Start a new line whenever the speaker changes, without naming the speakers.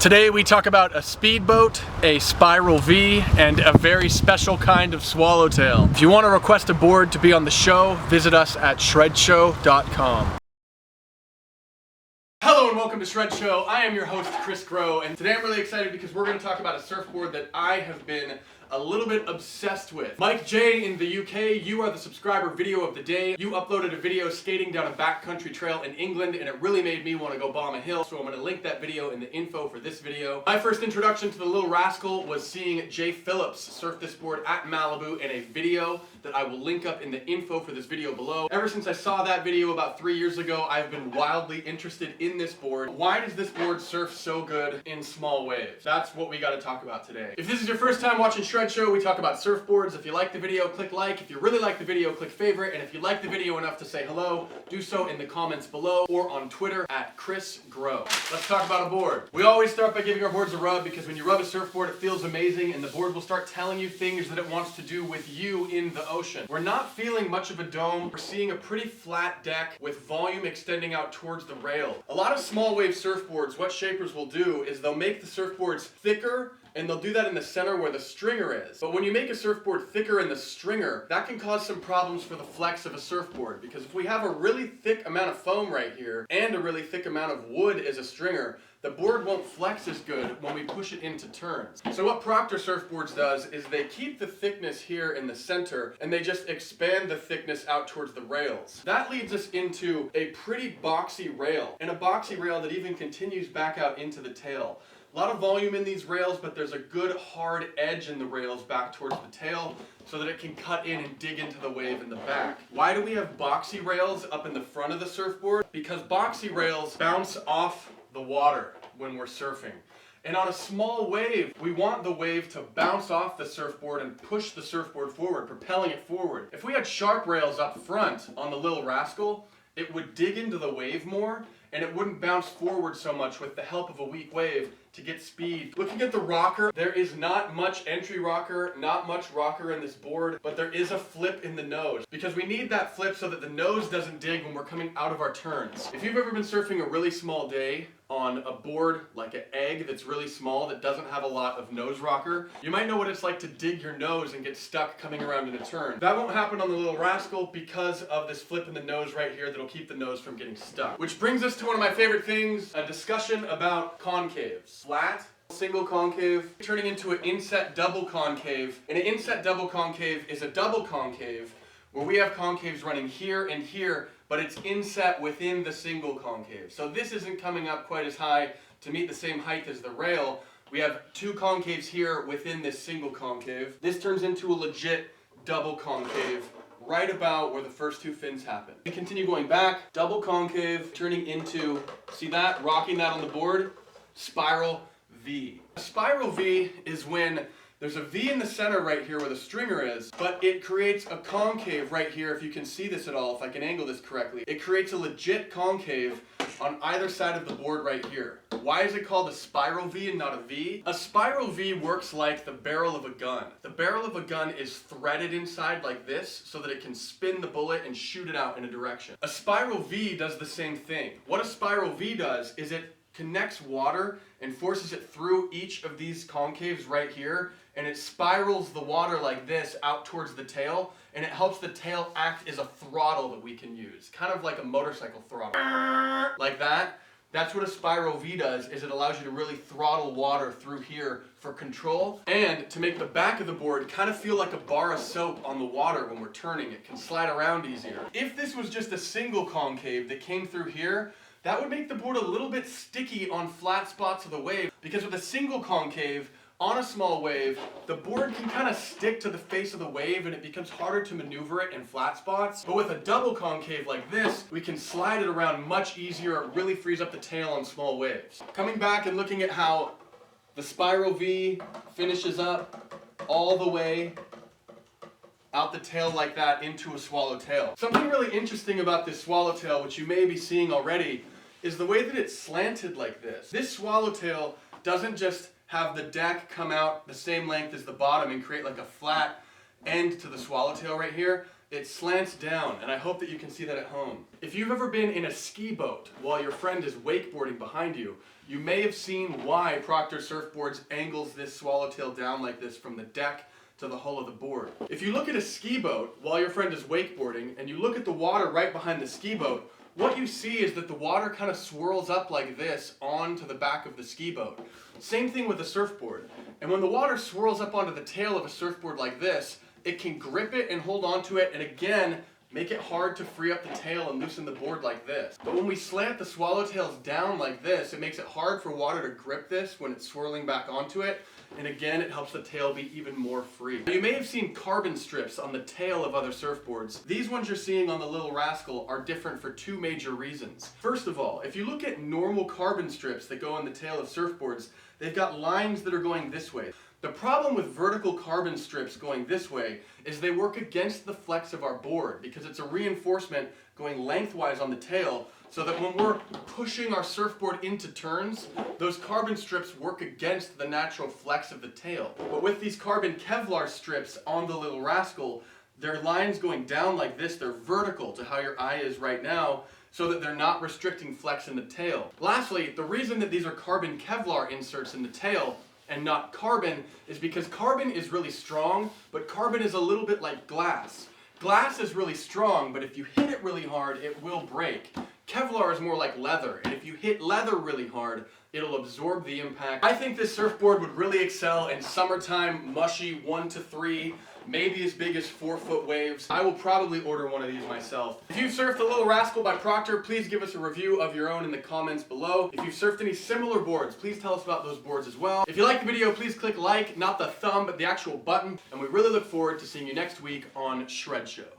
Today we talk about a speedboat, a spiral V, and a very special kind of swallowtail. If you want to request a board to be on the show, visit us at shredshow.com. Hello and welcome to Shred Show. I am your host, Chris Groh, and today I'm really excited because we're going to talk about a surfboard that I have been a little bit obsessed with. Mike J in the UK, you are the subscriber video of the day. You uploaded a video skating down a backcountry trail in England, and it really made me want to go bomb a hill, so I'm going to link that video in the info for this video. My first introduction to the Lil Rascal was seeing Jay Phillips surf this board at Malibu in a video that I will link up in the info for this video below. Ever since I saw that video about 3 years ago, I've been wildly interested in this board. Why does this board surf so good in small waves? That's what we got to talk about today. If this is your first time watching Shred Show, we talk about surfboards. If you like the video, click like. If you really like the video, click favorite. And if you like the video enough to say hello, do so in the comments below or on Twitter at Chris Groh. Let's talk about a board. We always start by giving our boards a rub because when you rub a surfboard, it feels amazing and the board will start telling you things that it wants to do with you in the ocean. We're not feeling much of a dome. We're seeing a pretty flat deck with volume extending out towards the rail. A lot of small wave surfboards, what shapers will do is they'll make the surfboards thicker, and they'll do that in the center where the stringer is. But when you make a surfboard thicker in the stringer, that can cause some problems for the flex of a surfboard, because if we have a really thick amount of foam right here and a really thick amount of wood as a stringer, the board won't flex as good when we push it into turns. So what Proctor Surfboards does is they keep the thickness here in the center and they just expand the thickness out towards the rails. That leads us into a pretty boxy rail, and a boxy rail that even continues back out into the tail. A lot of volume in these rails, but there's a good hard edge in the rails back towards the tail so that it can cut in and dig into the wave in the back. Why do we have boxy rails up in the front of the surfboard? Because boxy rails bounce off the water when we're surfing. And on a small wave, we want the wave to bounce off the surfboard and push the surfboard forward, propelling it forward. If we had sharp rails up front on the Lil Rascal, it would dig into the wave more and it wouldn't bounce forward so much with the help of a weak wave to get speed. Looking at the rocker, there is not much entry rocker, not much rocker in this board, but there is a flip in the nose because we need that flip so that the nose doesn't dig when we're coming out of our turns. If you've ever been surfing a really small day on a board like an egg that's really small that doesn't have a lot of nose rocker, you might know what it's like to dig your nose and get stuck coming around in a turn. That won't happen on the Lil Rascal because of this flip in the nose right here that'll keep the nose from getting stuck. Which brings us to one of my favorite things, a discussion about concaves. Flat, single concave, turning into an inset double concave. And an inset double concave is a double concave where we have concaves running here and here, but it's inset within the single concave. So this isn't coming up quite as high to meet the same height as the rail. We have two concaves here within this single concave. This turns into a legit double concave right about where the first two fins happen. We continue going back, double concave, turning into, see that, rocking that on the board, spiral V. A spiral V is when there's a V in the center right here where the stringer is, but it creates a concave right here, if you can see this at all, if I can angle this correctly. It creates a legit concave on either side of the board right here. Why is it called a spiral V and not a V? A spiral V works like the barrel of a gun. The barrel of a gun is threaded inside like this so that it can spin the bullet and shoot it out in a direction. A spiral V does the same thing. What a spiral V does is it connects water and forces it through each of these concaves right here, and it spirals the water like this out towards the tail, and it helps the tail act as a throttle that we can use, kind of like a motorcycle throttle, like that. That's what a spiral V does, is it allows you to really throttle water through here for control and to make the back of the board kind of feel like a bar of soap on the water when we're turning. It can slide around easier. If this was just a single concave that came through here, that would make the board a little bit sticky on flat spots of the wave, because with a single concave on a small wave, the board can kind of stick to the face of the wave and it becomes harder to maneuver it in flat spots. But with a double concave like this, we can slide it around much easier. It really frees up the tail on small waves. Coming back and looking at how the spiral V finishes up all the way out the tail like that into a swallowtail. Something really interesting about this swallowtail, which you may be seeing already, is the way that it's slanted like this. This swallowtail doesn't just have the deck come out the same length as the bottom and create like a flat end to the swallowtail right here. It slants down, and I hope that you can see that at home. If you've ever been in a ski boat while your friend is wakeboarding behind you, you may have seen why Proctor Surfboards angles this swallowtail down like this from the deck to the hull of the board. If you look at a ski boat while your friend is wakeboarding and you look at the water right behind the ski boat, what you see is that the water kind of swirls up like this onto the back of the ski boat. Same thing with a surfboard. And when the water swirls up onto the tail of a surfboard like this, it can grip it and hold onto it and again, make it hard to free up the tail and loosen the board like this. But when we slant the swallowtails down like this, it makes it hard for water to grip this when it's swirling back onto it. And again, it helps the tail be even more free. Now, you may have seen carbon strips on the tail of other surfboards. These ones you're seeing on the Lil Rascal are different for two major reasons. First of all, if you look at normal carbon strips that go on the tail of surfboards, they've got lines that are going this way. The problem with vertical carbon strips going this way is they work against the flex of our board because it's a reinforcement going lengthwise on the tail so that when we're pushing our surfboard into turns, those carbon strips work against the natural flex of the tail. But with these carbon Kevlar strips on the Lil Rascal, their lines going down like this, they're vertical to how your eye is right now, so that they're not restricting flex in the tail. Lastly, the reason that these are carbon Kevlar inserts in the tail and not carbon is because carbon is really strong, but carbon is a little bit like glass. Glass is really strong, but if you hit it really hard, it will break. Kevlar is more like leather, and if you hit leather really hard, it'll absorb the impact. I think this surfboard would really excel in summertime, mushy 1 to 3, maybe as big as 4-foot waves. I will probably order one of these myself. If you've surfed the Lil Rascal by Proctor, please give us a review of your own in the comments below. If you've surfed any similar boards, please tell us about those boards as well. If you like the video, please click like, not the thumb, but the actual button. And we really look forward to seeing you next week on Shred Show.